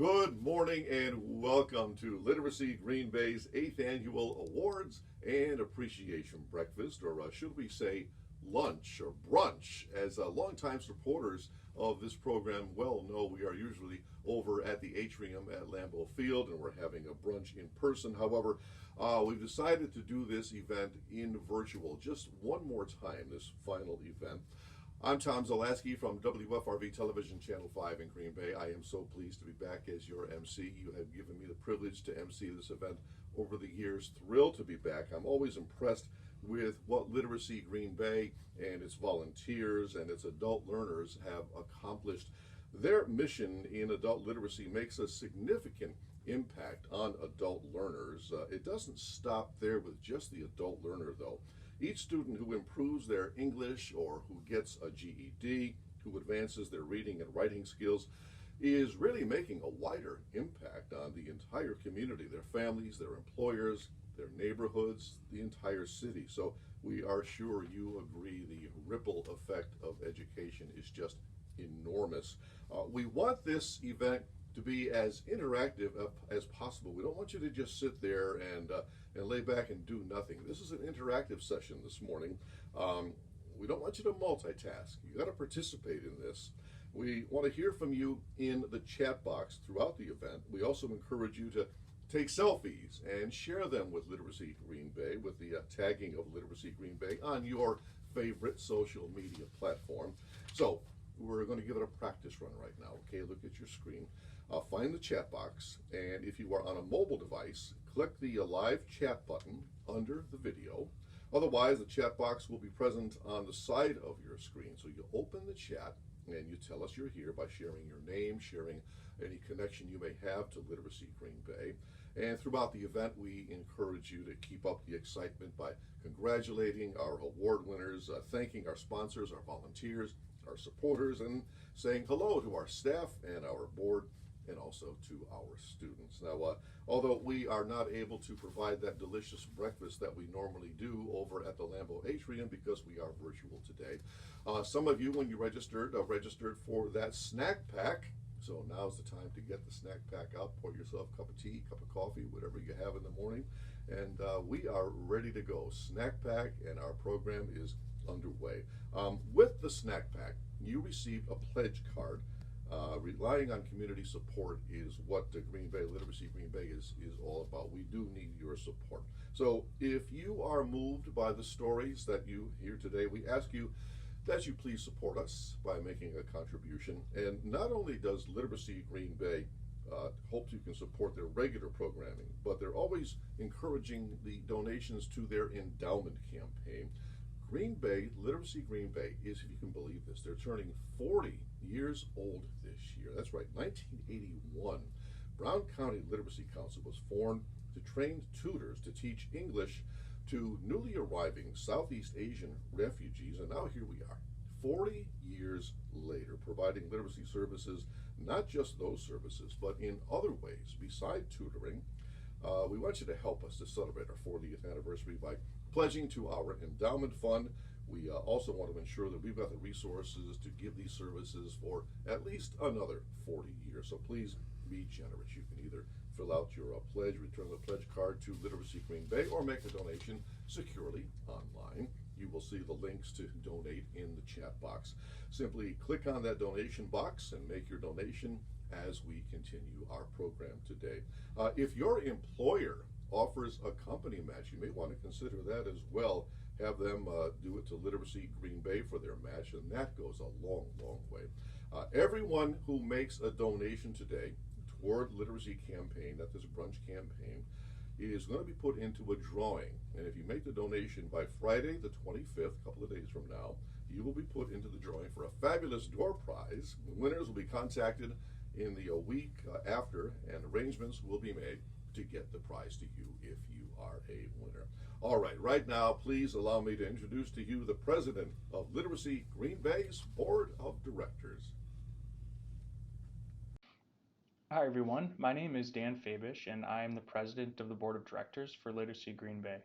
Good morning and welcome to Literacy Green Bay's 8th Annual Awards and Appreciation Breakfast, or should we say lunch or brunch. As longtime supporters of this program well know, we are usually over at the atrium at Lambeau Field and we're having a brunch in person. However, we've decided to do this event in virtual just one more time, this final event. I'm Tom Zalaski from WFRV Television Channel 5 in Green Bay. I am so pleased to be back as your MC. You have given me the privilege to MC this event over the years. Thrilled to be back. I'm always impressed with what Literacy Green Bay and its volunteers and its adult learners have accomplished. Their mission in adult literacy makes a significant impact on adult learners. It doesn't stop there with just the adult learner, though. Each student who improves their English or who gets a GED, who advances their reading and writing skills, is really making a wider impact on the entire community, their families, their employers, their neighborhoods, the entire city. So we are sure you agree the ripple effect of education is just enormous. We want this event to be as interactive as possible. We don't want you to just sit there and lay back and do nothing. This is an interactive session this morning. We don't want you to multitask. You got to participate in this. We want to hear from you in the chat box throughout the event. We also encourage you to take selfies and share them with Literacy Green Bay, with the tagging of Literacy Green Bay on your favorite social media platform. So we're going to give it a practice run right now. Okay, look at your screen. Find the chat box, and if you are on a mobile device, click the live chat button under the video. Otherwise, the chat box will be present on the side of your screen. So you open the chat and you tell us you're here by sharing your name, sharing any connection you may have to Literacy Green Bay. And throughout the event, we encourage you to keep up the excitement by congratulating our award winners, thanking our sponsors, our volunteers, our supporters, and saying hello to our staff and our board, and also to our students. Now, although we are not able to provide that delicious breakfast that we normally do over at the Lambeau Atrium because we are virtual today, some of you, when you registered for that snack pack. So now's the time to get the snack pack out, pour yourself a cup of tea, cup of coffee, whatever you have in the morning, and we are ready to go. Snack pack and our program is underway. With the snack pack, you received a pledge card. Relying on community support is what the Literacy Green Bay is all about. We do need your support. So if you are moved by the stories that you hear today, we ask you that you please support us by making a contribution. And not only does Literacy Green Bay hope you can support their regular programming, but they're always encouraging the donations to their endowment campaign. Literacy Green Bay is, if you can believe this, they're turning 40 years old this year. That's right, 1981. Brown County Literacy Council was formed to train tutors to teach English to newly arriving Southeast Asian refugees, and now here we are, 40 years later, providing literacy services, not just those services, but in other ways beside tutoring. We want you to help us to celebrate our 40th anniversary by pledging to our endowment fund. We also want to ensure that we've got the resources to give these services for at least another 40 years. So please be generous. You can either fill out your pledge, return the pledge card to Literacy Green Bay, or make a donation securely online. You will see the links to donate in the chat box. Simply click on that donation box and make your donation as we continue our program today. If your employer offers a company match, you may want to consider that as well. Have them do it to Literacy Green Bay for their match, and that goes a long, long way. Everyone who makes a donation today toward Literacy campaign, at this brunch campaign, is going to be put into a drawing. And if you make the donation by Friday the 25th, a couple of days from now, you will be put into the drawing for a fabulous door prize. The winners will be contacted in the week after, and arrangements will be made to get the prize to you if you are a winner. All right, right now, please allow me to introduce to you the president of Literacy Green Bay's Board of Directors. Hi everyone, my name is Dan Fabisch and I am the president of the Board of Directors for Literacy Green Bay.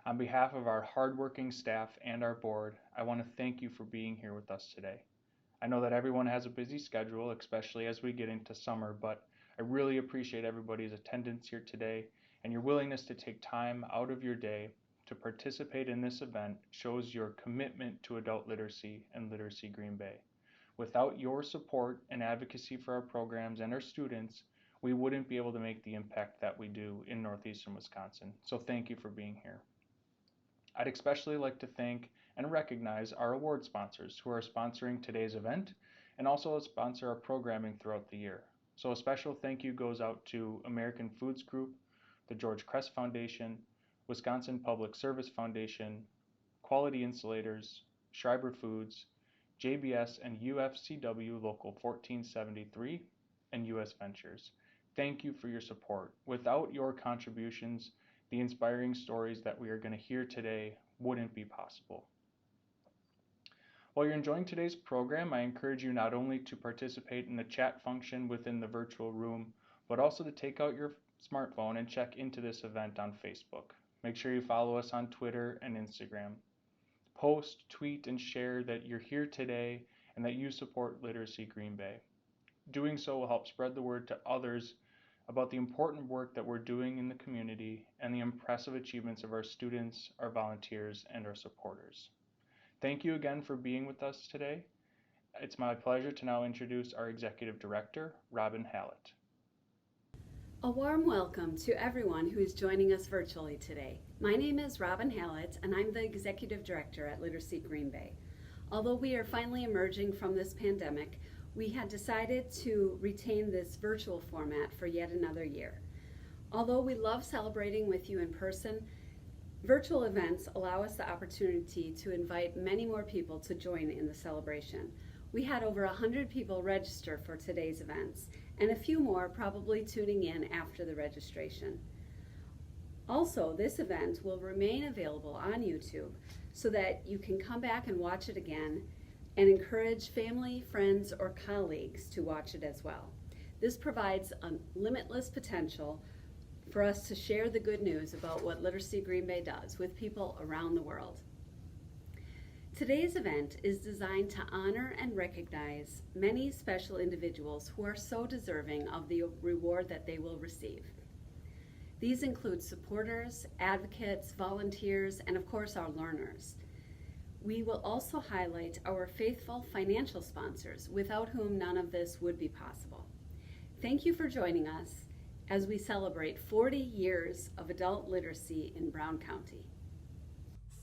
On behalf of our hardworking staff and our board, I want to thank you for being here with us today. I know that everyone has a busy schedule, especially as we get into summer, but I really appreciate everybody's attendance here today, and your willingness to take time out of your day to participate in this event shows your commitment to adult literacy and Literacy Green Bay. Without your support and advocacy for our programs and our students, we wouldn't be able to make the impact that we do in northeastern Wisconsin. So thank you for being here. I'd especially like to thank and recognize our award sponsors who are sponsoring today's event and also sponsor our programming throughout the year. So a special thank you goes out to American Foods Group, the George Cress Foundation, Wisconsin Public Service Foundation, Quality Insulators, Schreiber Foods, JBS and UFCW Local 1473, and US Ventures. Thank you for your support. Without your contributions, the inspiring stories that we are going to hear today wouldn't be possible. While you're enjoying today's program, I encourage you not only to participate in the chat function within the virtual room, but also to take out your smartphone and check into this event on Facebook. Make sure you follow us on Twitter and Instagram. Post, tweet, and share that you're here today and that you support Literacy Green Bay. Doing so will help spread the word to others about the important work that we're doing in the community and the impressive achievements of our students, our volunteers, and our supporters. Thank you again for being with us today. It's my pleasure to now introduce our Executive Director, Robin Hallett. A warm welcome to everyone who is joining us virtually today. My name is Robin Hallett, and I'm the Executive Director at Literacy Green Bay. Although we are finally emerging from this pandemic, we had decided to retain this virtual format for yet another year. Although we love celebrating with you in person, virtual events allow us the opportunity to invite many more people to join in the celebration. We had over 100 people register for today's events, and a few more probably tuning in after the registration. Also, this event will remain available on YouTube so that you can come back and watch it again and encourage family, friends, or colleagues to watch it as well. This provides a limitless potential for us to share the good news about what Literacy Green Bay does with people around the world. Today's event is designed to honor and recognize many special individuals who are so deserving of the reward that they will receive. These include supporters, advocates, volunteers, and of course our learners. We will also highlight our faithful financial sponsors, without whom none of this would be possible. Thank you for joining us as we celebrate 40 years of adult literacy in Brown County.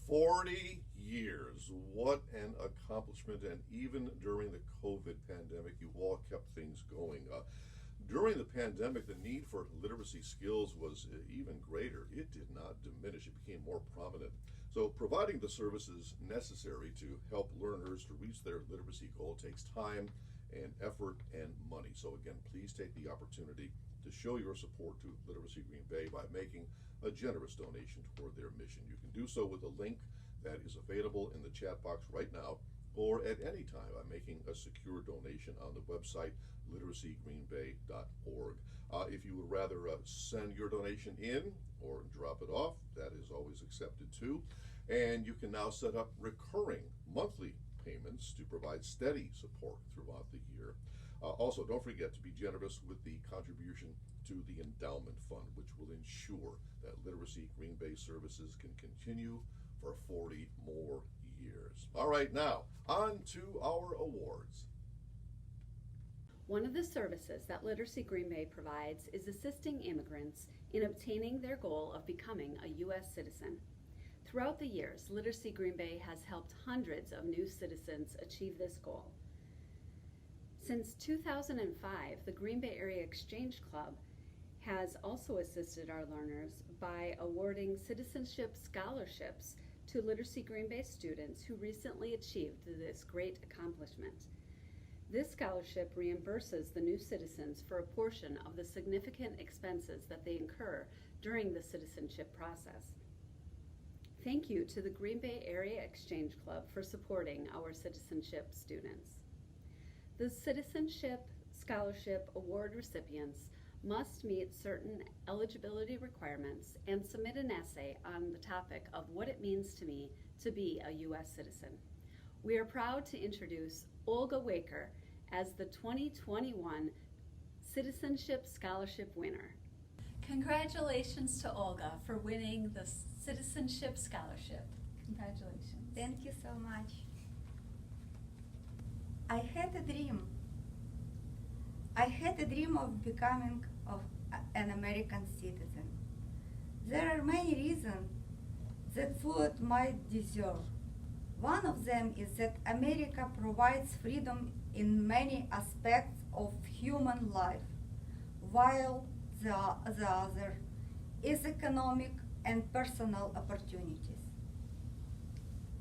40 years. What an accomplishment. And even during the COVID pandemic, you all kept things going. During the pandemic, the need for literacy skills was even greater. It did not diminish. It became more prominent. So providing the services necessary to help learners to reach their literacy goal takes time and effort and money. So again, please take the opportunity to show your support to Literacy Green Bay by making a generous donation toward their mission. You can do so with a link that is available in the chat box right now, or at any time by making a secure donation on the website literacygreenbay.org. If you would rather send your donation in or drop it off, that is always accepted too. And you can now set up recurring monthly payments to provide steady support throughout the year. Also, don't forget to be generous with the contribution to the endowment fund, which will ensure that Literacy Green Bay services can continue for 40 more years. All right, now on to our awards. One of the services that Literacy Green Bay provides is assisting immigrants in obtaining their goal of becoming a U.S. citizen. Throughout the years, Literacy Green Bay has helped hundreds of new citizens achieve this goal. Since 2005, the Green Bay Area Exchange Club has also assisted our learners by awarding citizenship scholarships to Literacy Green Bay students who recently achieved this great accomplishment. This scholarship reimburses the new citizens for a portion of the significant expenses that they incur during the citizenship process. Thank you to the Green Bay Area Exchange Club for supporting our citizenship students. The Citizenship Scholarship Award recipients must meet certain eligibility requirements and submit an essay on the topic of what it means to me to be a U.S. citizen. We are proud to introduce Olga Waker as the 2021 Citizenship Scholarship winner. Congratulations to Olga for winning the Citizenship Scholarship. Congratulations. Thank you so much. I had a dream. I had a dream of becoming an American citizen. There are many reasons that food might deserve. One of them is that America provides freedom in many aspects of human life, while the other is economic and personal opportunities.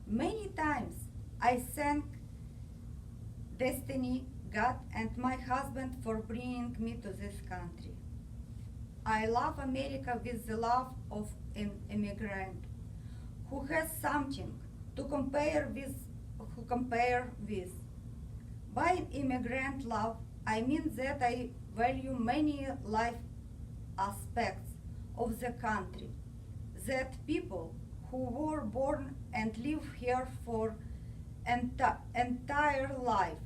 Many times I thank destiny, God, and my husband for bringing me to this country. I love America with the love of an immigrant who has something to compare with. By immigrant love, I mean that I value many life aspects of the country, that people who were born and live here for entire life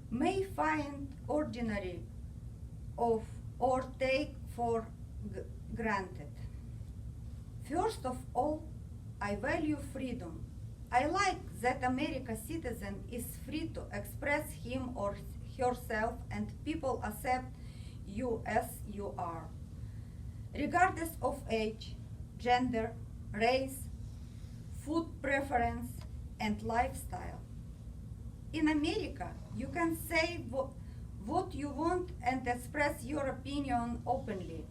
may find ordinary or take for granted. First of all, I value freedom. I like that American citizen is free to express him or herself, and people accept you as you are, regardless of age, gender, race, food preference, and lifestyle. In America, you can say what you want and express your opinion openly.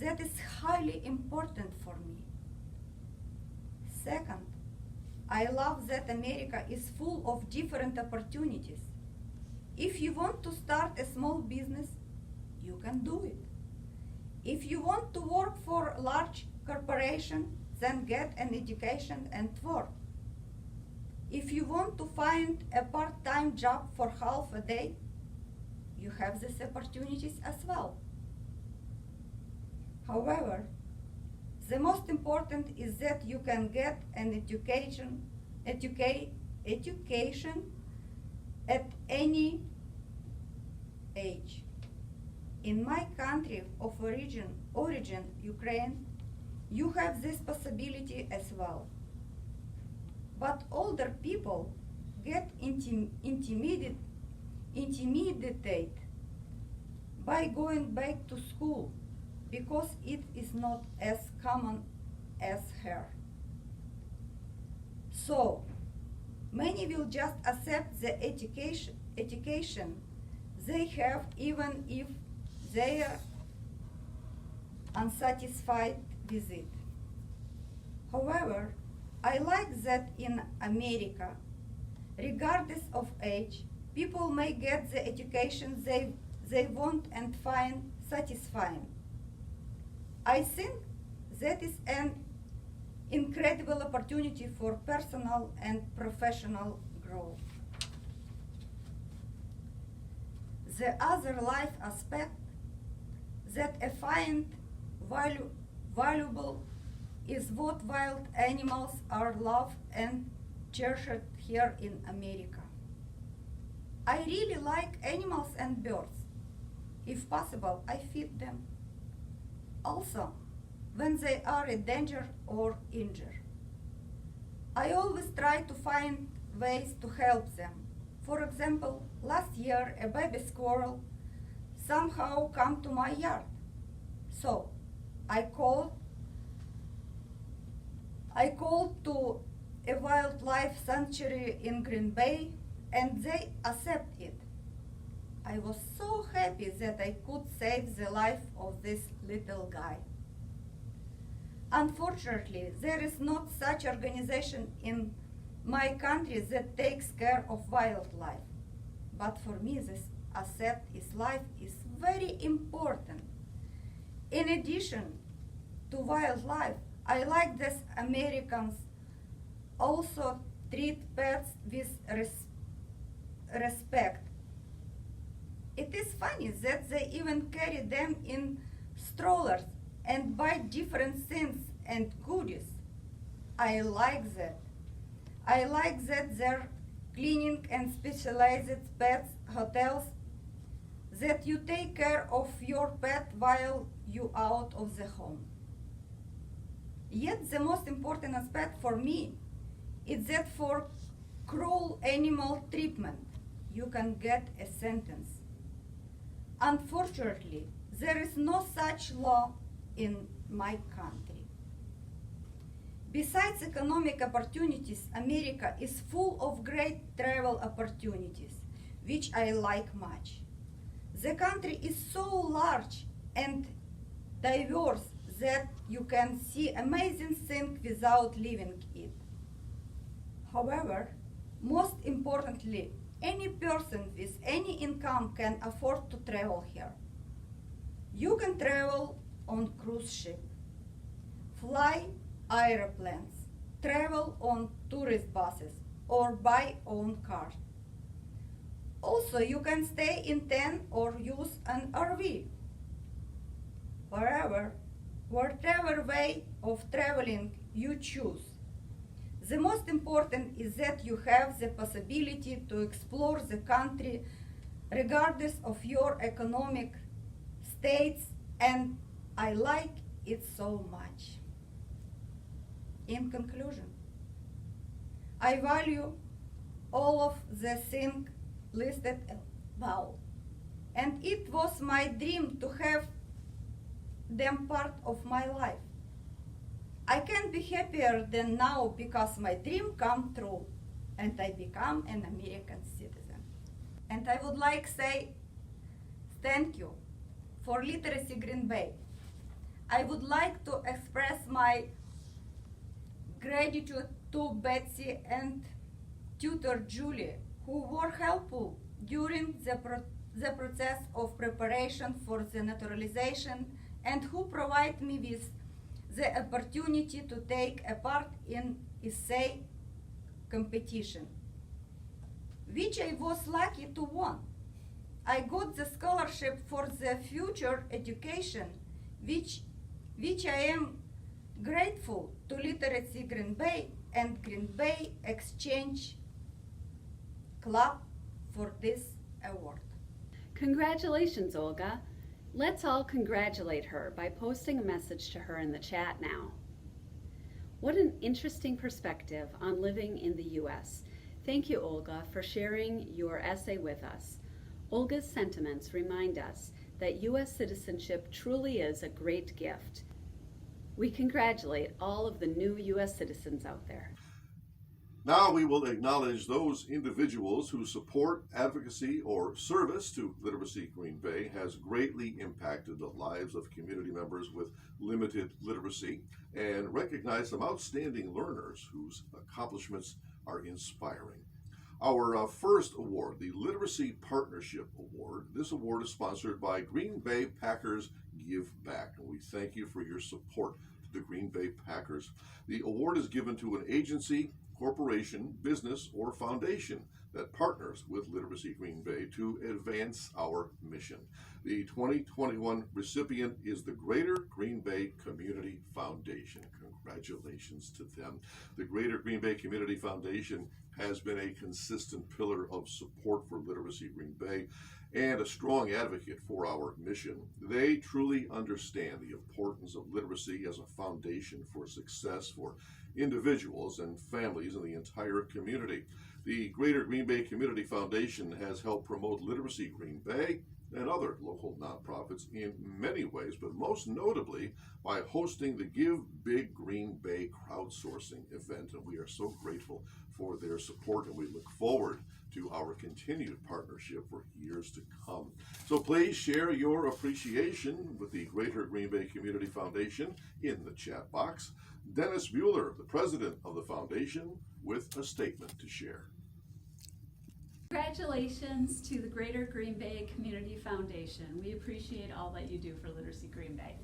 That is highly important for me. Second, I love that America is full of different opportunities. If you want to start a small business, you can do it. If you want to work for a large corporation, then get an education and work. If you want to find a part-time job for half a day, you have these opportunities as well. However, the most important is that you can get an education at any age. In my country of origin, Ukraine, you have this possibility as well. But older people get intimidated by going back to school because it is not as common as here. So many will just accept the education they have even if they are unsatisfied with it. However, I like that in America, regardless of age, people may get the education they want and find satisfying. I think that is an incredible opportunity for personal and professional growth. The other life aspect that I find valuable is what wild animals are loved and cherished here in America. I really like animals and birds. If possible, I feed them. Also, when they are in danger or injured, I always try to find ways to help them. For example, last year a baby squirrel somehow came to my yard. So I called to a wildlife sanctuary in Green Bay and they accepted it. I was so happy that I could save the life of this little guy. Unfortunately, there is not such organization in my country that takes care of wildlife. But for me, this asset is life is very important. In addition to wildlife, I like that Americans also treat pets with respect. It is funny that they even carry them in strollers and buy different things and goodies. I like that. I like that they're cleaning and specialized pets hotels that you take care of your pet while you out of the home. Yet the most important aspect for me is that for cruel animal treatment, you can get a sentence. Unfortunately, there is no such law in my country. Besides economic opportunities, America is full of great travel opportunities, which I like much. The country is so large and diverse that you can see amazing things without leaving it. However, most importantly, any person with any income can afford to travel here. You can travel on cruise ship, fly airplanes, travel on tourist buses, or buy own car. Also, you can stay in tent or use an RV. Whatever way of traveling you choose, the most important is that you have the possibility to explore the country regardless of your economic states, and I like it so much. In conclusion, I value all of the things listed above, and it was my dream to have them part of my life. I can't be happier than now because my dream come true and I become an American citizen. And I would like to say thank you for Literacy Green Bay. I would like to express my gratitude to Betsy and tutor Julie, who were helpful during the process of preparation for the naturalization and who provide me with the opportunity to take a part in essay competition, which I was lucky to win. I got the scholarship for the future education, which I am grateful to Literacy Green Bay and Green Bay Exchange Club for this award. Congratulations, Olga. Let's all congratulate her by posting a message to her in the chat now. What an interesting perspective on living in the U.S. Thank you, Olga, for sharing your essay with us. Olga's sentiments remind us that U.S. citizenship truly is a great gift. We congratulate all of the new U.S. citizens out there. Now we will acknowledge those individuals whose support, advocacy, or service to Literacy Green Bay has greatly impacted the lives of community members with limited literacy, and recognize some outstanding learners whose accomplishments are inspiring. Our first award, the Literacy Partnership Award. This award is sponsored by Green Bay Packers Give Back, and we thank you for your support to the Green Bay Packers. The award is given to an agency, corporation, business, or foundation that partners with Literacy Green Bay to advance our mission. The 2021 recipient is the Greater Green Bay Community Foundation. Congratulations to them. The Greater Green Bay Community Foundation has been a consistent pillar of support for Literacy Green Bay and a strong advocate for our mission. They truly understand the importance of literacy as a foundation for success for individuals and families in the entire community. The Greater Green Bay Community Foundation has helped promote Literacy Green Bay and other local nonprofits in many ways, but most notably by hosting the Give Big Green Bay crowdsourcing event, and we are so grateful for their support, and we look forward to our continued partnership for years to come. So please share your appreciation with the Greater Green Bay Community Foundation in the chat box. Dennis Mueller, the president of the foundation, with a statement to share. Congratulations to the Greater Green Bay Community Foundation. We appreciate all that you do for Literacy Green Bay.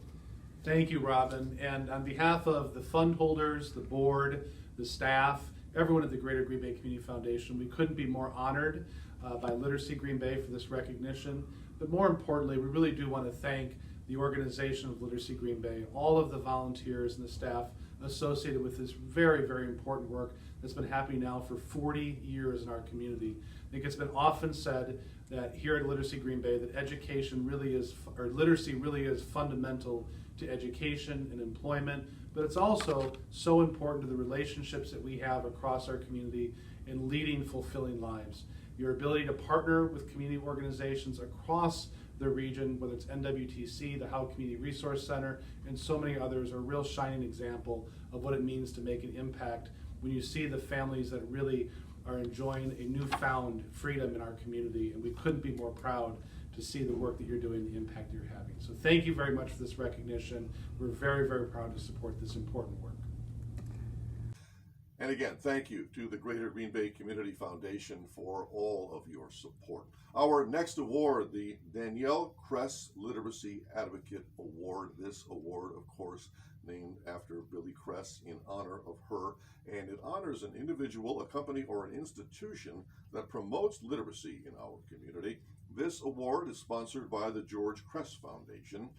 Thank you, Robin. And on behalf of the fund holders, the board, the staff, everyone at the Greater Green Bay Community Foundation, we couldn't be more honored by Literacy Green Bay for this recognition. But more importantly, we really do want to thank the organization of Literacy Green Bay, all of the volunteers and the staff associated with this very, very important work that's been happening now for 40 years in our community. I think it's been often said that here at Literacy Green Bay, that education really is, or literacy really is fundamental to education and employment, but it's also so important to the relationships that we have across our community in leading fulfilling lives. Your ability to partner with community organizations across the region, whether it's NWTC, the Howell Community Resource Center, and so many others, are a real shining example of what it means to make an impact when you see the families that really are enjoying a newfound freedom in our community, and we couldn't be more proud to see the work that you're doing, the impact you're having. So thank you very much for this recognition. We're very, very proud to support this important work. And again, thank you to the Greater Green Bay Community Foundation for all of your support. Our next award, the Danielle Cress Literacy Advocate Award. This award, of course, named after Billy Cress in honor of her, and it honors an individual, a company, or an institution that promotes literacy in our community. This award is sponsored by the George Cress Foundation.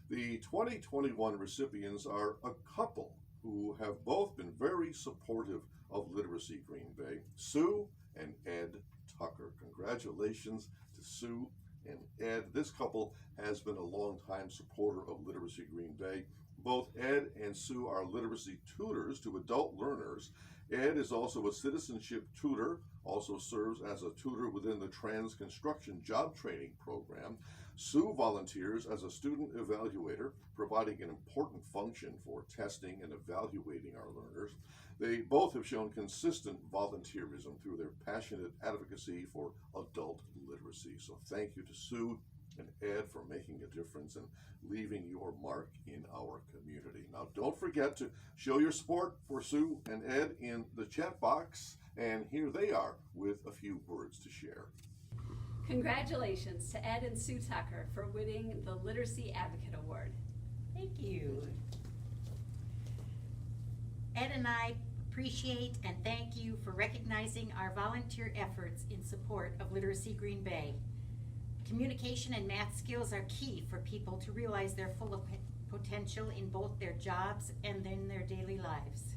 The 2021 recipients are a couple who have both been very supportive of Literacy Green Bay, Sue and Ed Tucker. Congratulations to Sue and Ed. This couple has been a longtime supporter of Literacy Green Bay. Both Ed and Sue are literacy tutors to adult learners. Ed is also a citizenship tutor, also serves as a tutor within the Trans Construction Job Training Program. Sue volunteers as a student evaluator, providing an important function for testing and evaluating our learners. They both have shown consistent volunteerism through their passionate advocacy for adult literacy. So thank you to Sue and Ed for making a difference and leaving your mark in our community. Now, don't forget to show your support for Sue and Ed in the chat box, and here they are with a few words to share. Congratulations to Ed and Sue Tucker for winning the Literacy Advocate Award. Thank you. Ed and I appreciate and thank you for recognizing our volunteer efforts in support of Literacy Green Bay. Communication and math skills are key for people to realize their full potential in both their jobs and in their daily lives.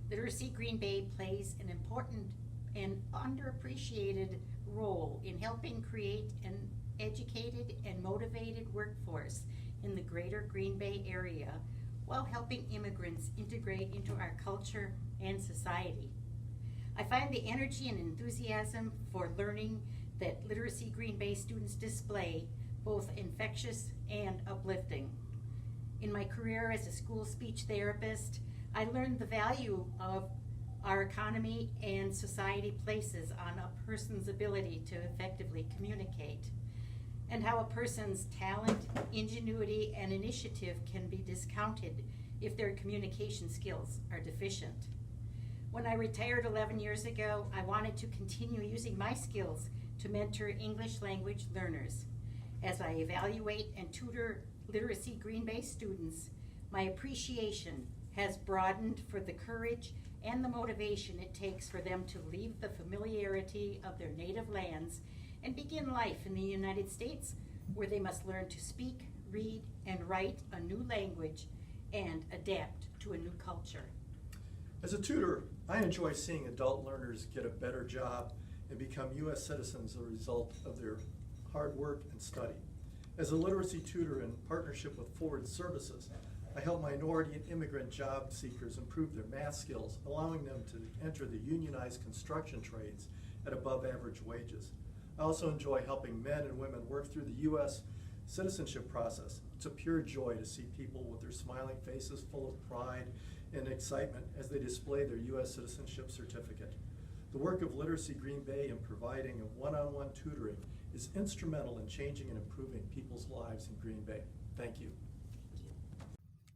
Literacy Green Bay plays an important and underappreciated role in helping create an educated and motivated workforce in the greater Green Bay area while helping immigrants integrate into our culture and society. I find the energy and enthusiasm for learning that Literacy Green Bay students display both infectious and uplifting. In my career as a school speech therapist, I learned the value of our economy and society places on a person's ability to effectively communicate, and how a person's talent, ingenuity, and initiative can be discounted if their communication skills are deficient. When I retired 11 years ago, I wanted to continue using my skills to mentor English language learners. As I evaluate and tutor Literacy Green Bay students, my appreciation has broadened for the courage and the motivation it takes for them to leave the familiarity of their native lands and begin life in the United States, where they must learn to speak, read, and write a new language and adapt to a new culture. As a tutor, I enjoy seeing adult learners get a better job and become U.S. citizens as a result of their hard work and study. As a literacy tutor in partnership with Forward Services, I help minority and immigrant job seekers improve their math skills, allowing them to enter the unionized construction trades at above average wages. I also enjoy helping men and women work through the U.S. citizenship process. It's a pure joy to see people with their smiling faces full of pride and excitement as they display their U.S. citizenship certificate. The work of Literacy Green Bay in providing a one-on-one tutoring is instrumental in changing and improving people's lives in Green Bay. Thank you.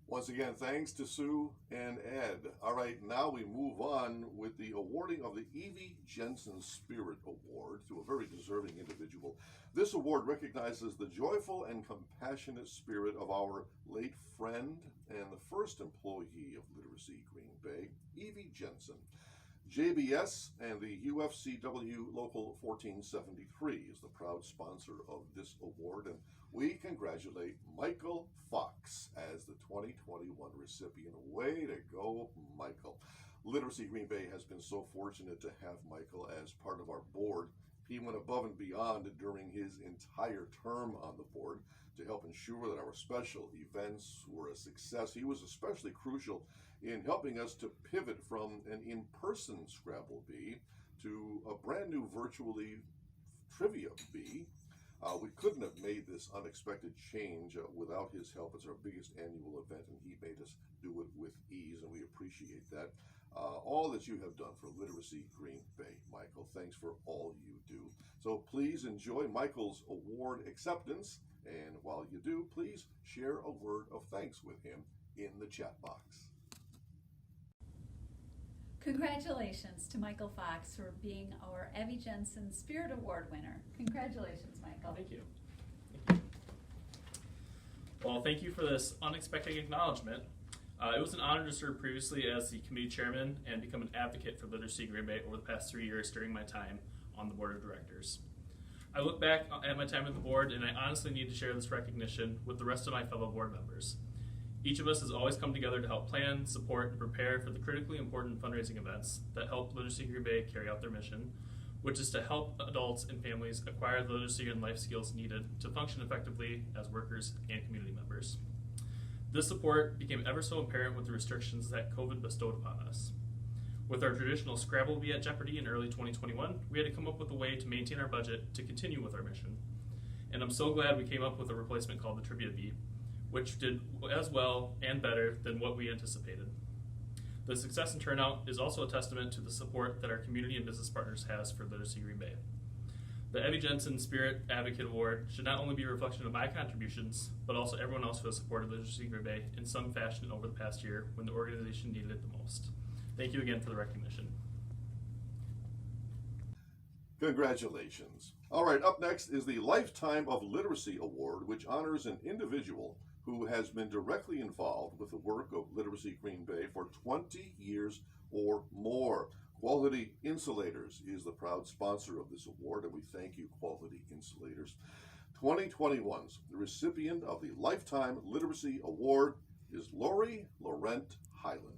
Once again, thanks to Sue and Ed. All right, now we move on with the awarding of the Evie Jensen Spirit Award to a very deserving individual. This award recognizes the joyful and compassionate spirit of our late friend and the first employee of Literacy Green Bay, Evie Jensen. JBS and the UFCW Local 1473 is the proud sponsor of this award, and we congratulate Michael Fox as the 2021 recipient. Way to go, Michael. Literacy Green Bay has been so fortunate to have Michael as part of our board He went above and beyond during his entire term on the board to help ensure that our special events were a success. He was especially crucial in helping us to pivot from an in-person Scrabble Bee to a brand new virtually Trivia Bee. We couldn't have made this unexpected change without his help. It's our biggest annual event, and he made us do it with ease, and we appreciate that. All that you have done for Literacy Green Bay, Michael. Thanks for all you do. So please enjoy Michael's award acceptance, and while you do, please share a word of thanks with him in the chat box. Congratulations to Michael Fox for being our Evie Jensen Spirit Award winner. Congratulations, Michael. Thank you. Thank you. Well, thank you for this unexpected acknowledgement. It was an honor to serve previously as the committee chairman and become an advocate for Literacy Green Bay over the past 3 years during my time on the board of directors. I look back at my time at the board and I honestly need to share this recognition with the rest of my fellow board members. Each of us has always come together to help plan, support, and prepare for the critically important fundraising events that help Literacy Green Bay carry out their mission, which is to help adults and families acquire the literacy and life skills needed to function effectively as workers and community members. This support became ever so apparent with the restrictions that COVID bestowed upon us. With our traditional Scrabble Bee at jeopardy in early 2021, we had to come up with a way to maintain our budget to continue with our mission. And I'm so glad we came up with a replacement called the Trivia Bee, which did as well and better than what we anticipated. The success and turnout is also a testament to the support that our community and business partners has for Literacy Green Bay. The Evie Jensen Spirit Advocate Award should not only be a reflection of my contributions, but also everyone else who has supported Literacy Green Bay in some fashion over the past year when the organization needed it the most. Thank you again for the recognition. Congratulations. All right, up next is the Lifetime of Literacy Award, which honors an individual who has been directly involved with the work of Literacy Green Bay for 20 years or more. Quality Insulators is the proud sponsor of this award, and we thank you, Quality Insulators. 2021's recipient of the Lifetime Literacy Award is Lori Laurent Highland.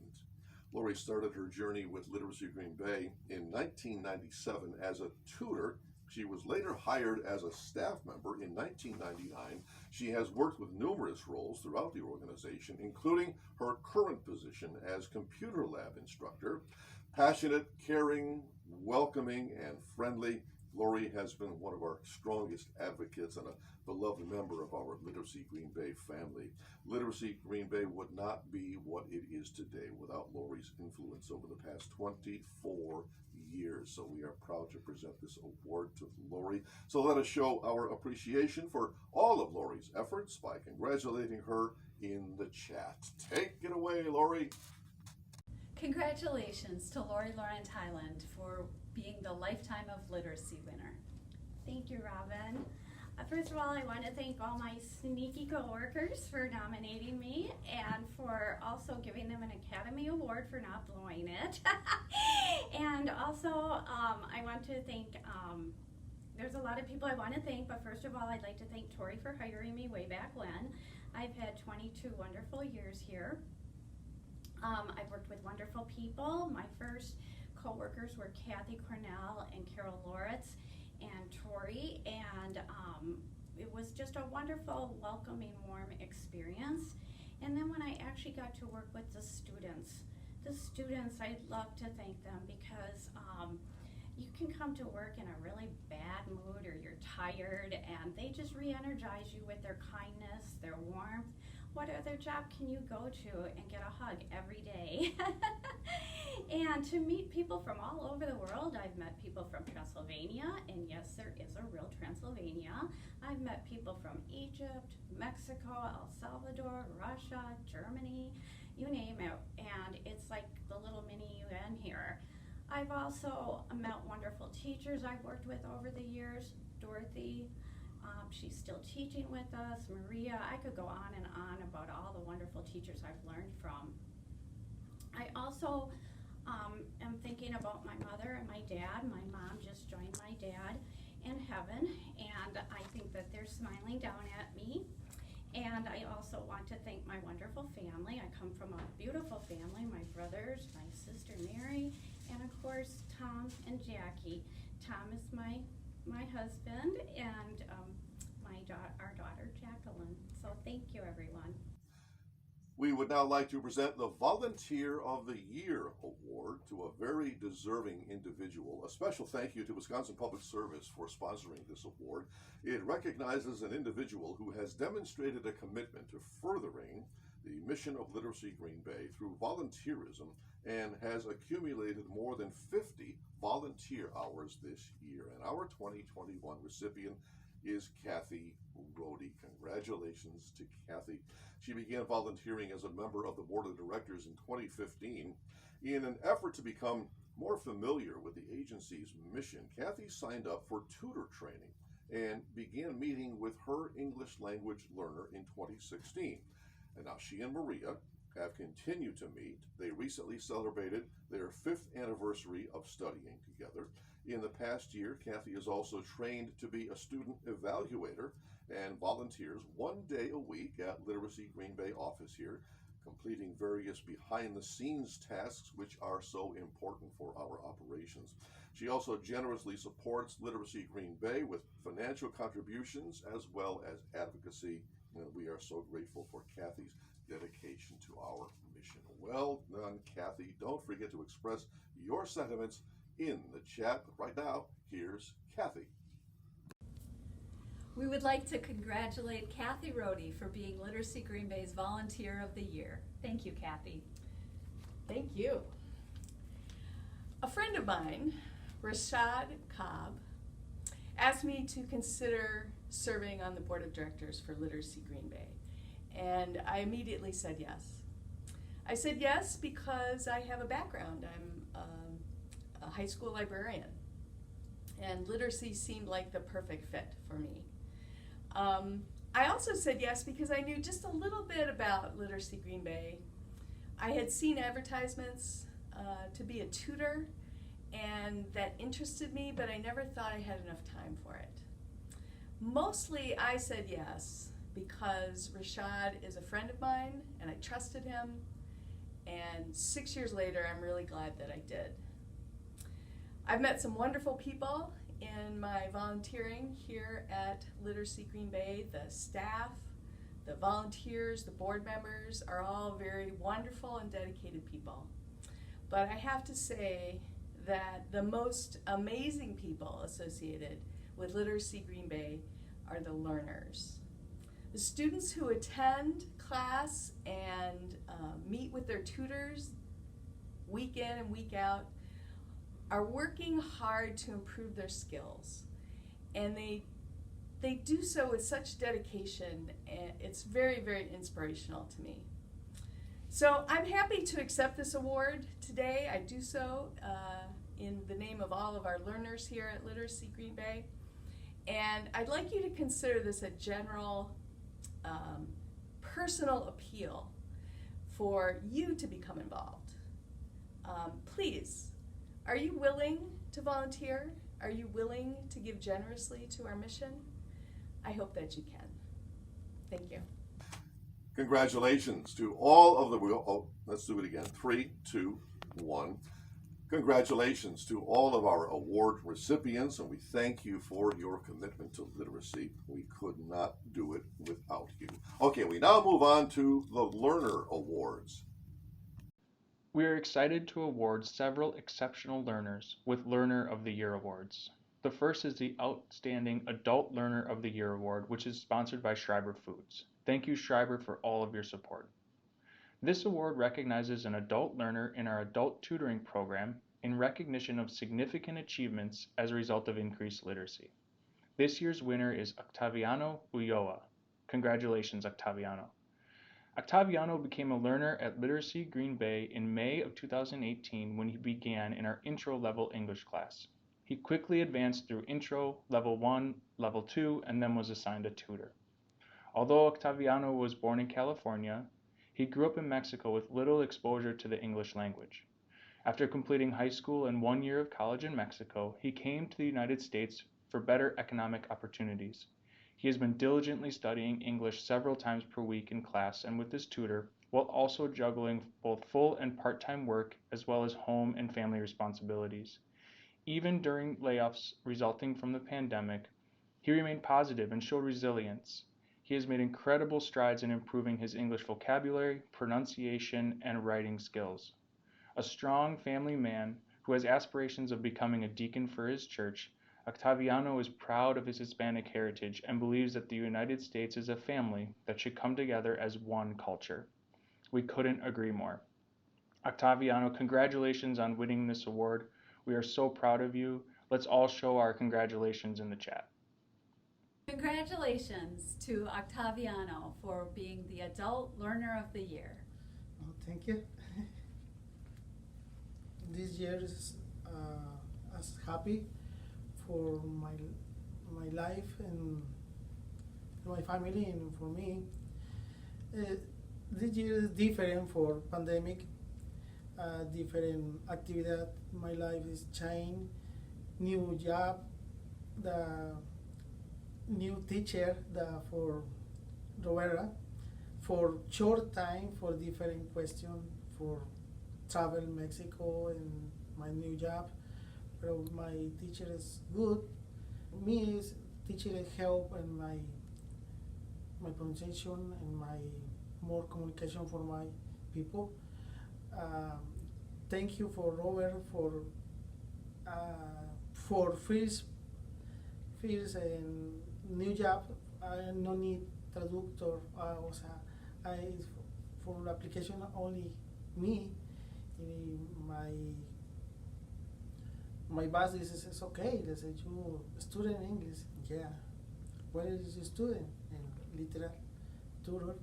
Lori started her journey with Literacy Green Bay in 1997 as a tutor. She was later hired as a staff member in 1999. She has worked with numerous roles throughout the organization, including her current position as computer lab instructor. Passionate, caring, welcoming, and friendly, Lori has been one of our strongest advocates and a beloved member of our Literacy Green Bay family. Literacy Green Bay would not be what it is today without Lori's influence over the past 24 years. So we are proud to present this award to Lori. So let us show our appreciation for all of Lori's efforts by congratulating her in the chat. Take it away, Lori. Congratulations to Lori Laurent Highland for being the Lifetime of Literacy winner. Thank you, Robin. First of all, I want to thank all my sneaky coworkers for nominating me and for also giving them an Academy Award for not blowing it. And also, I want to thank, there's a lot of people I want to thank, but first of all, I'd like to thank Tori for hiring me way back when. I've had 22 wonderful years here. I've worked with wonderful people. My first co-workers were Kathy Cornell and Carol Loritz and Tori, and it was just a wonderful, welcoming, warm experience. And then when I actually got to work with the students, I'd love to thank them because you can come to work in a really bad mood or you're tired and they just re-energize you with their kindness, their warmth. What other job can you go to and get a hug every day? And to meet people from all over the world. I've met people from Transylvania, and yes, there is a real Transylvania. I've met people from Egypt, Mexico, El Salvador, Russia, Germany, you name it, and it's like the little mini UN here. I've also met wonderful teachers I've worked with over the years. Dorothy, she's still teaching with us. Maria, I could go on and on about all the wonderful teachers I've learned from. I also am thinking about my mother and my dad. My mom just joined my dad in heaven, and I think that they're smiling down at me. And I also want to thank my wonderful family. I come from a beautiful family, my brothers, my sister Mary, and of course Tom and Jackie. Tom is my my husband and our daughter Jacqueline. So thank you, everyone. We would now like to present the Volunteer of the Year Award to a very deserving individual. A special thank you to Wisconsin Public Service for sponsoring this award. It recognizes an individual who has demonstrated a commitment to furthering the mission of Literacy Green Bay through volunteerism and has accumulated more than 50 volunteer hours this year. And our 2021 recipient is Kathy Rohde. Congratulations to Kathy. She began volunteering as a member of the board of directors in 2015. In an effort to become more familiar with the agency's mission, Kathy signed up for tutor training and began meeting with her English language learner in 2016. And now she and Maria have continued to meet. They recently celebrated their 5th anniversary of studying together. In the past year, Kathy is also trained to be a student evaluator and volunteers 1 day a week at Literacy Green Bay office here, completing various behind-the-scenes tasks which are so important for our operations. She also generously supports Literacy Green Bay with financial contributions as well as advocacy. And we are so grateful for Kathy's dedication to our mission. Well done, Kathy. Don't forget to express your sentiments in the chat. But right now, here's Kathy. We would like to congratulate Kathy Rohde for being Literacy Green Bay's Volunteer of the Year. Thank you, Kathy. Thank you. A friend of mine, Rashad Cobb, asked me to consider serving on the board of directors for Literacy Green Bay, and I immediately said yes. I said yes because I have a background. I'm a high school librarian, and literacy seemed like the perfect fit for me. I also said yes because I knew just a little bit about Literacy Green Bay. I had seen advertisements to be a tutor, and that interested me, but I never thought I had enough time for it. Mostly I said yes because Rashad is a friend of mine and I trusted him, and 6 years later I'm really glad that I did. I've met some wonderful people in my volunteering here at Literacy Green Bay. The staff, the volunteers, the board members are all very wonderful and dedicated people. But I have to say that the most amazing people associated with Literacy Green Bay are the learners. The students who attend class and meet with their tutors week in and week out are working hard to improve their skills, and they do so with such dedication, and it's very, very inspirational to me. So I'm happy to accept this award today. I do so in the name of all of our learners here at Literacy Green Bay, and I'd like you to consider this a general personal appeal for you to become involved. Please, are you willing to volunteer? Are you willing to give generously to our mission? I hope that you can. Thank you. Congratulations to all of the, let's do it again. 3, 2, 1. Congratulations to all of our award recipients, and we thank you for your commitment to literacy. We could not do it without you. Okay, we now move on to the Learner Awards. We are excited to award several exceptional learners with Learner of the Year awards. The first is the Outstanding Adult Learner of the Year award, which is sponsored by Schreiber Foods. Thank you, Schreiber, for all of your support. This award recognizes an adult learner in our adult tutoring program in recognition of significant achievements as a result of increased literacy. This year's winner is Octaviano Ulloa. Congratulations, Octaviano. Octaviano became a learner at Literacy Green Bay in May of 2018 when he began in our intro level English class. He quickly advanced through intro, level 1, level 2, and then was assigned a tutor. Although Octaviano was born in California, he grew up in Mexico with little exposure to the English language. After completing high school and 1 year of college in Mexico, he came to the United States for better economic opportunities. He has been diligently studying English several times per week in class and with his tutor, while also juggling both full and part-time work as well as home and family responsibilities. Even during layoffs resulting from the pandemic, he remained positive and showed resilience. He has made incredible strides in improving his English vocabulary, pronunciation, and writing skills. A strong family man who has aspirations of becoming a deacon for his church, Octaviano is proud of his Hispanic heritage and believes that the United States is a family that should come together as one culture. We couldn't agree more. Octaviano, congratulations on winning this award. We are so proud of you. Let's all show our congratulations in the chat. Congratulations to Octaviano for being the Adult Learner of the Year. Oh, thank you. This year is as happy for my life and my family and for me. This year is different for pandemic. Different activity. My life is changed. New job. The new teacher for Roberta for short time for different question for travel Mexico and my new job. But my teacher is good. Me is teacher help and my pronunciation and my more communication for my people. Thank you for Robert for first and new job. I no need traductor. O sea, for application only me. My boss says it's okay. They said you student English. Yeah. Where is your student? And literal tutor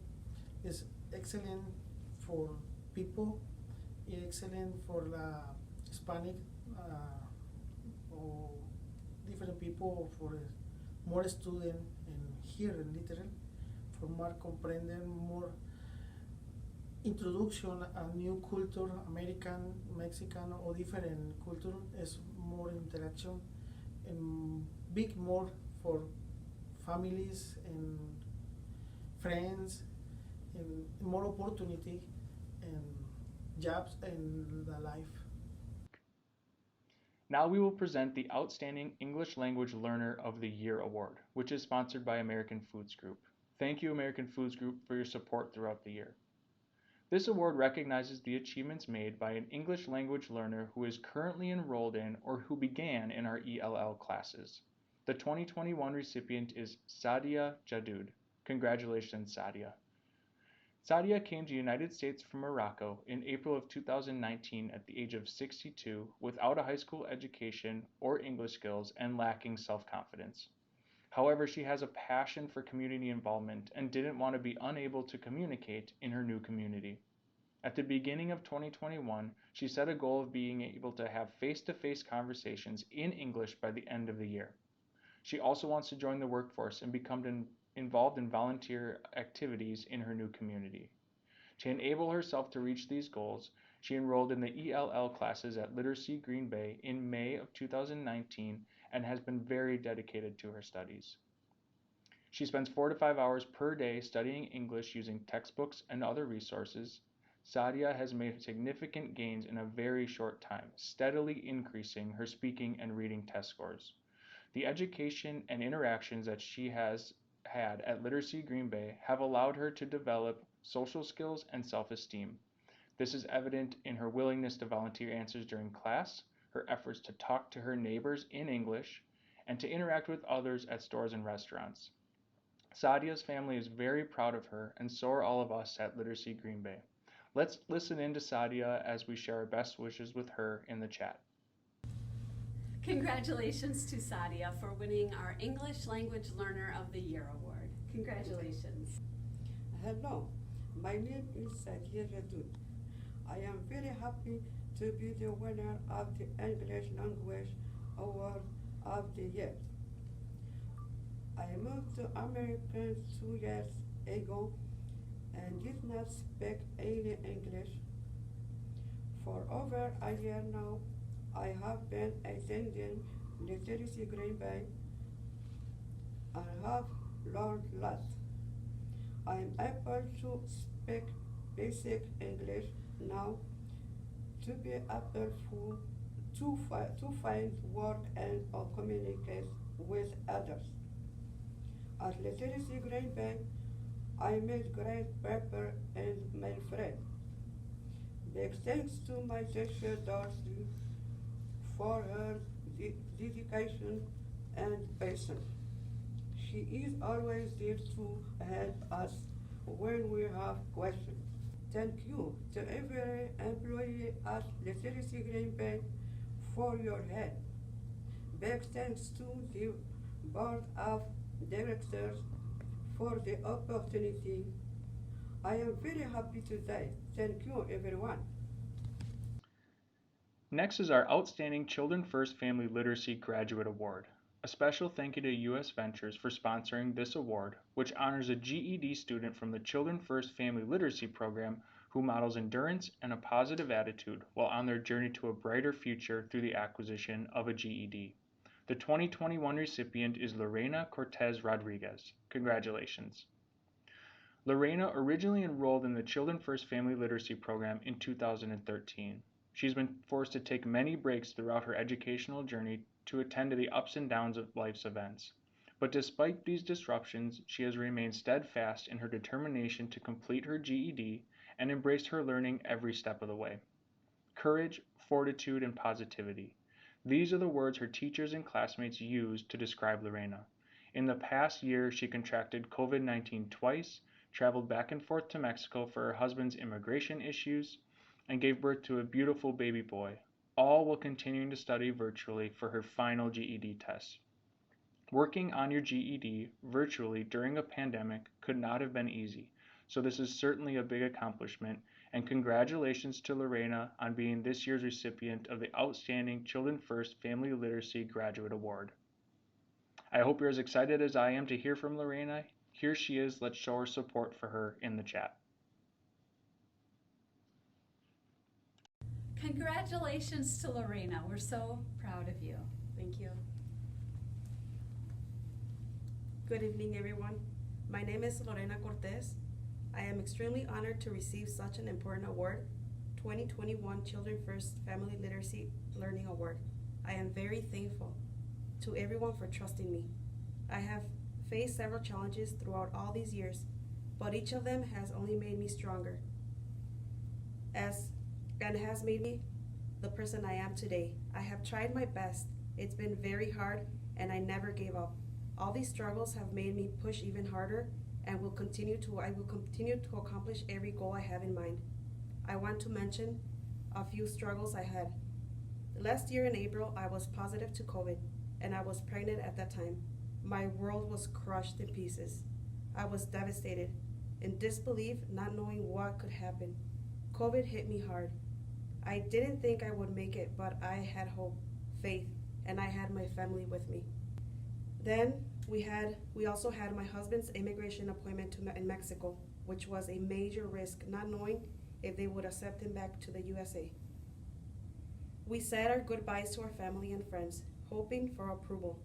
is excellent for people. Excellent for the Hispanic or different people for more student and here in literal for more comprehend more introduction a new culture, American, Mexican or different culture is more interaction and big more for families and friends and more opportunity and jobs and the life. Now we will present the Outstanding English Language Learner of the Year Award, which is sponsored by American Foods Group. Thank you, American Foods Group, for your support throughout the year. This award recognizes the achievements made by an English language learner who is currently enrolled in or who began in our ELL classes. The 2021 recipient is Sadia Jadud. Congratulations, Sadia. Sadia came to the United States from Morocco in April of 2019 at the age of 62 without a high school education or English skills and lacking self-confidence. However, she has a passion for community involvement and didn't want to be unable to communicate in her new community. At the beginning of 2021, she set a goal of being able to have face-to-face conversations in English by the end of the year. She also wants to join the workforce and become involved in volunteer activities in her new community. To enable herself to reach these goals, she enrolled in the ELL classes at Literacy Green Bay in May of 2019 and has been very dedicated to her studies. She spends 4 to 5 hours per day studying English using textbooks and other resources. Sadia has made significant gains in a very short time, steadily increasing her speaking and reading test scores. The education and interactions that she has had at Literacy Green Bay have allowed her to develop social skills and self-esteem. This is evident in her willingness to volunteer answers during class, her efforts to talk to her neighbors in English, and to interact with others at stores and restaurants. Sadia's family is very proud of her, and so are all of us at Literacy Green Bay. Let's listen in to Sadia as we share our best wishes with her in the chat. Congratulations to Sadia for winning our English Language Learner of the Year Award. Congratulations. Hello, my name is Sadia Jadud. I am very happy to be the winner of the English Language Award of the Year. I moved to America 2 years ago and did not speak any English. For over a year now, I have been attending Literacy Green Bay and have learned a lot. I am able to speak basic English now to be able to find work and or communicate with others. At Literacy Green Bay, I made great paper and made friends. Big thanks to my teacher Darcy for her dedication and patience. She is always there to help us when we have questions. Thank you to every employee at Literacy Green Bay for your help. Big thanks to the Board of Directors for the opportunity. I am very happy today. Thank you, everyone. Next is our Outstanding Children First Family Literacy Graduate Award. A special thank you to U.S. Ventures for sponsoring this award, which honors a GED student from the Children First Family Literacy Program who models endurance and a positive attitude while on their journey to a brighter future through the acquisition of a GED. The 2021 recipient is Lorena Cortez Rodriguez. Congratulations. Lorena originally enrolled in the Children First Family Literacy Program in 2013. She's been forced to take many breaks throughout her educational journey to attend to the ups and downs of life's events. But despite these disruptions, she has remained steadfast in her determination to complete her GED and embraced her learning every step of the way. Courage, fortitude, and positivity. These are the words her teachers and classmates used to describe Lorena. In the past year, she contracted COVID-19 twice, traveled back and forth to Mexico for her husband's immigration issues, and gave birth to a beautiful baby boy, all while continuing to study virtually for her final GED test. Working on your GED virtually during a pandemic could not have been easy, so this is certainly a big accomplishment, and congratulations to Lorena on being this year's recipient of the Outstanding Children First Family Literacy Graduate Award. I hope you're as excited as I am to hear from Lorena. Here she is. Let's show our support for her in the chat. Congratulations to Lorena. We're so proud of you. Thank you. Good evening, everyone. My name is Lorena Cortez. I am extremely honored to receive such an important award, 2021 Children First Family Literacy Learning Award. I am very thankful to everyone for trusting me. I have faced several challenges throughout all these years, but each of them has only made me stronger and has made me the person I am today. I have tried my best. It's been very hard, and I never gave up. All these struggles have made me push even harder, and I will continue to accomplish every goal I have in mind. I want to mention a few struggles I had. Last year in April, I was positive to COVID, and I was pregnant at that time. My world was crushed in pieces. I was devastated, in disbelief, not knowing what could happen. COVID hit me hard. I didn't think I would make it, but I had hope, faith, and I had my family with me. Then we also had my husband's immigration appointment in Mexico, which was a major risk, not knowing if they would accept him back to the USA. We said our goodbyes to our family and friends, hoping for approval.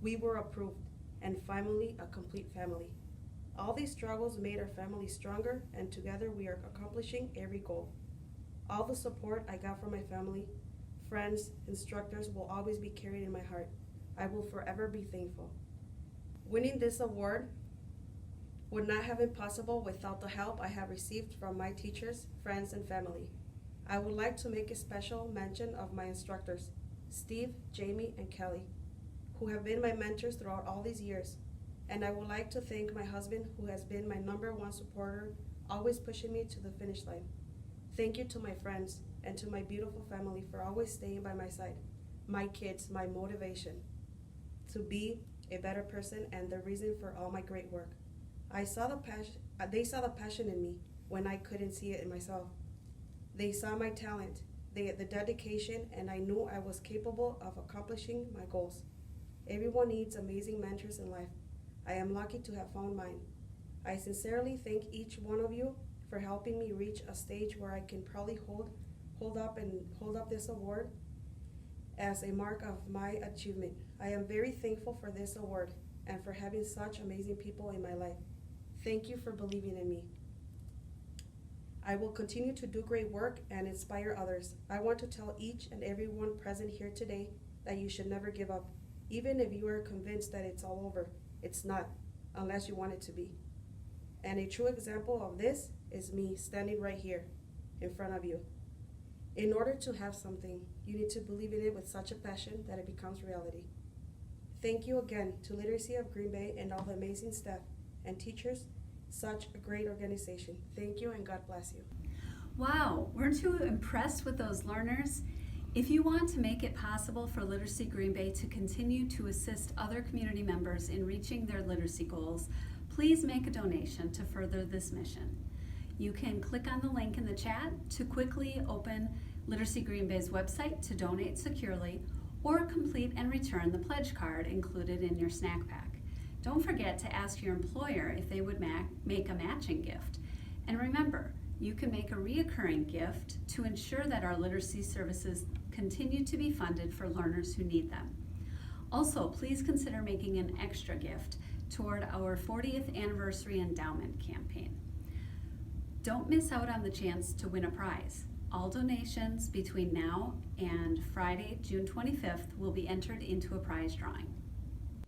We were approved, and finally a complete family. All these struggles made our family stronger, and together we are accomplishing every goal. All the support I got from my family, friends, instructors will always be carried in my heart. I will forever be thankful. Winning this award would not have been possible without the help I have received from my teachers, friends, and family. I would like to make a special mention of my instructors, Steve, Jamie, and Kelly, who have been my mentors throughout all these years. And I would like to thank my husband, who has been my #1 supporter, always pushing me to the finish line. Thank you to my friends and to my beautiful family for always staying by my side. My kids, my motivation to be a better person and the reason for all my great work. They saw the passion in me when I couldn't see it in myself. They saw my talent, the dedication, and I knew I was capable of accomplishing my goals. Everyone needs amazing mentors in life. I am lucky to have found mine. I sincerely thank each one of you for helping me reach a stage where I can proudly hold up this award as a mark of my achievement. I am very thankful for this award and for having such amazing people in my life. Thank you for believing in me. I will continue to do great work and inspire others. I want to tell each and every one present here today that you should never give up. Even if you are convinced that it's all over, it's not, unless you want it to be. And a true example of this is me standing right here in front of you. In order to have something, you need to believe in it with such a passion that it becomes reality. Thank you again to Literacy of Green Bay and all the amazing staff and teachers. Such a great organization. Thank you and God bless you. Wow, weren't you impressed with those learners? If you want to make it possible for Literacy Green Bay to continue to assist other community members in reaching their literacy goals, please make a donation to further this mission. You can click on the link in the chat to quickly open Literacy Green Bay's website to donate securely, or complete and return the pledge card included in your snack pack. Don't forget to ask your employer if they would make a matching gift. And remember, you can make a reoccurring gift to ensure that our literacy services continue to be funded for learners who need them. Also, please consider making an extra gift toward our 40th anniversary endowment campaign. Don't miss out on the chance to win a prize. All donations between now and Friday, June 25th will be entered into a prize drawing.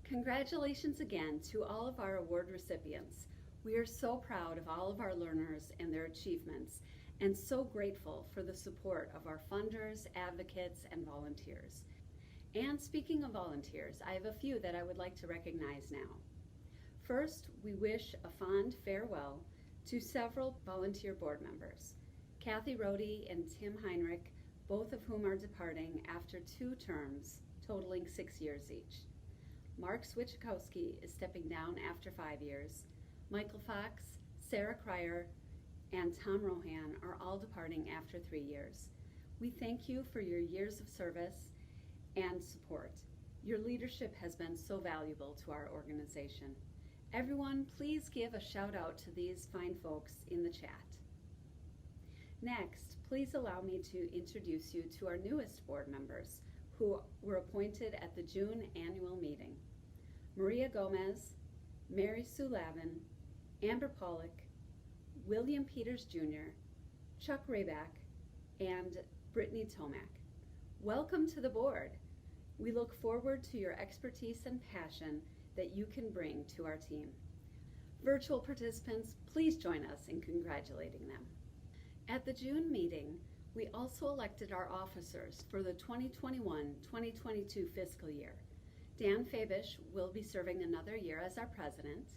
Congratulations again to all of our award recipients. We are so proud of all of our learners and their achievements, and so grateful for the support of our funders, advocates, and volunteers. And speaking of volunteers, I have a few that I would like to recognize now. First, we wish a fond farewell to several volunteer board members, Kathy Rohde and Tim Heinrich, both of whom are departing after 2 terms, totaling 6 years each. Mark Swichkowski is stepping down after 5 years. Michael Fox, Sarah Cryer, and Tom Rohan are all departing after 3 years. We thank you for your years of service and support. Your leadership has been so valuable to our organization. Everyone, please give a shout out to these fine folks in the chat. Next, please allow me to introduce you to our newest board members who were appointed at the June annual meeting. Maria Gomez, Mary Sue Lavin, Amber Pollock, William Peters Jr., Chuck Rayback, and Brittany Tomac. Welcome to the board. We look forward to your expertise and passion that you can bring to our team. Virtual participants, please join us in congratulating them. At the June meeting, we also elected our officers for the 2021-2022 fiscal year. Dan Fabisch will be serving another year as our president.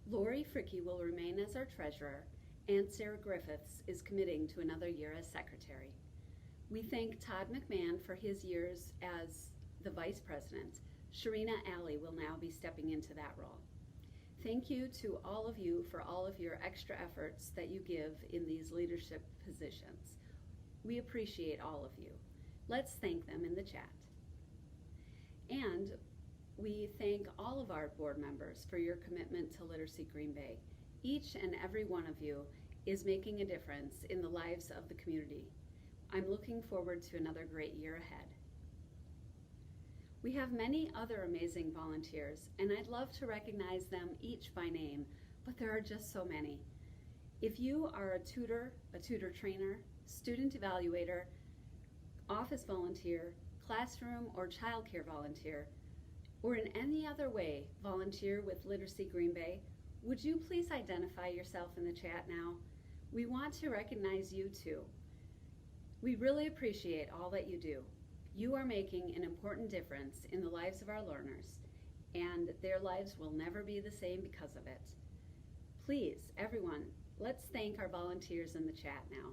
Lori Fricke will remain as our treasurer, and Sarah Griffiths is committing to another year as secretary. We thank Todd McMahon for his years as the vice president. Sharina Alley will now be stepping into that role. Thank you to all of you for all of your extra efforts that you give in these leadership positions. We appreciate all of you. Let's thank them in the chat. And we thank all of our board members for your commitment to Literacy Green Bay. Each and every one of you is making a difference in the lives of the community. I'm looking forward to another great year ahead. We have many other amazing volunteers, and I'd love to recognize them each by name, but there are just so many. If you are a tutor trainer, student evaluator, office volunteer, classroom or childcare volunteer, or in any other way volunteer with Literacy Green Bay, would you please identify yourself in the chat now? We want to recognize you too. We really appreciate all that you do. You are making an important difference in the lives of our learners, and their lives will never be the same because of it. Please, everyone, let's thank our volunteers in the chat now.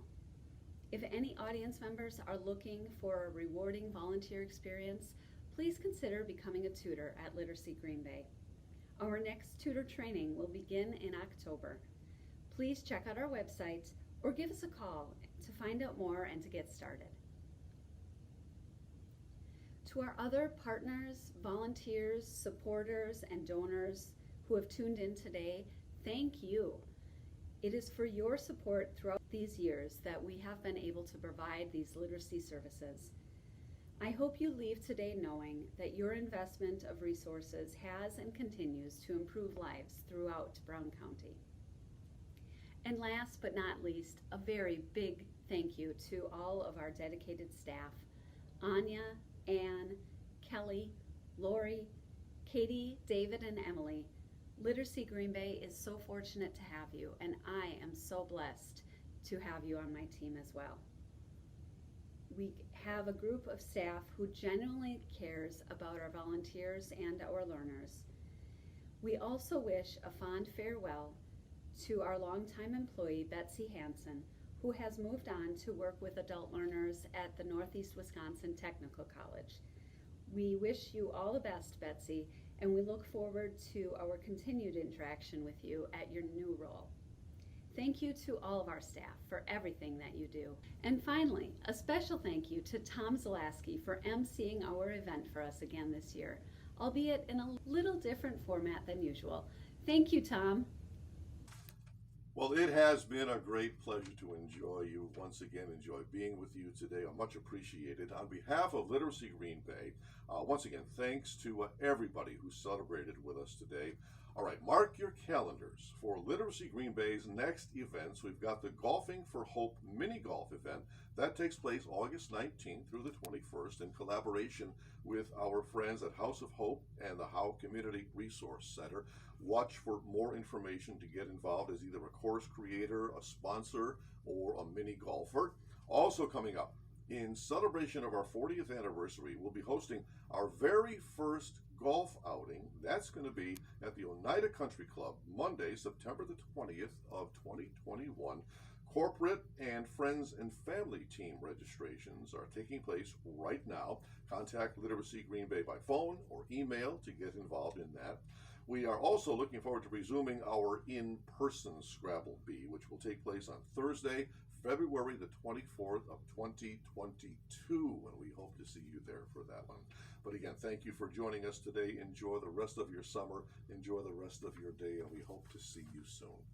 If any audience members are looking for a rewarding volunteer experience, please consider becoming a tutor at Literacy Green Bay. Our next tutor training will begin in October. Please check out our website or give us a call to find out more and to get started. To our other partners, volunteers, supporters, and donors who have tuned in today, thank you. It is for your support throughout these years that we have been able to provide these literacy services. I hope you leave today knowing that your investment of resources has and continues to improve lives throughout Brown County. And And last but not least, a very big thank you to all of our dedicated staff, Anya, Ann, Kelly, Lori, Katie, David, and Emily. Literacy Green Bay is so fortunate to have you, and I am so blessed to have you on my team as well. We have a group of staff who genuinely cares about our volunteers and our learners. We also wish a fond farewell to our longtime employee, Betsy Hansen, who has moved on to work with adult learners at the Northeast Wisconsin Technical College. We wish you all the best, Betsy, and we look forward to our continued interaction with you at your new role. Thank you to all of our staff for everything that you do. And finally, a special thank you to Tom Zalaski for emceeing our event for us again this year, albeit in a little different format than usual. Thank you, Tom. Well, it has been a great pleasure to enjoy you once again, enjoy being with you today. I much appreciated. On behalf of Literacy Green Bay, once again, thanks to everybody who celebrated with us today. All right, mark your calendars for Literacy Green Bay's next events. We've got the Golfing for Hope mini golf event. That takes place August 19th through the 21st in collaboration with our friends at House of Hope and the Howe Community Resource Center. Watch for more information to get involved as either a course creator, a sponsor, or a mini golfer. Also coming up, in celebration of our 40th anniversary, we'll be hosting our very first golf outing. That's going to be at the Oneida Country Club, Monday, September the 20th of 2021. Corporate and friends and family team registrations are taking place right now. Contact Literacy Green Bay by phone or email to get involved in that. We are also looking forward to resuming our in-person Scrabble Bee, which will take place on Thursday, February the 24th of 2022, and we hope to see you there for that one. But again, thank you for joining us today. Enjoy the rest of your summer. Enjoy the rest of your day, and we hope to see you soon.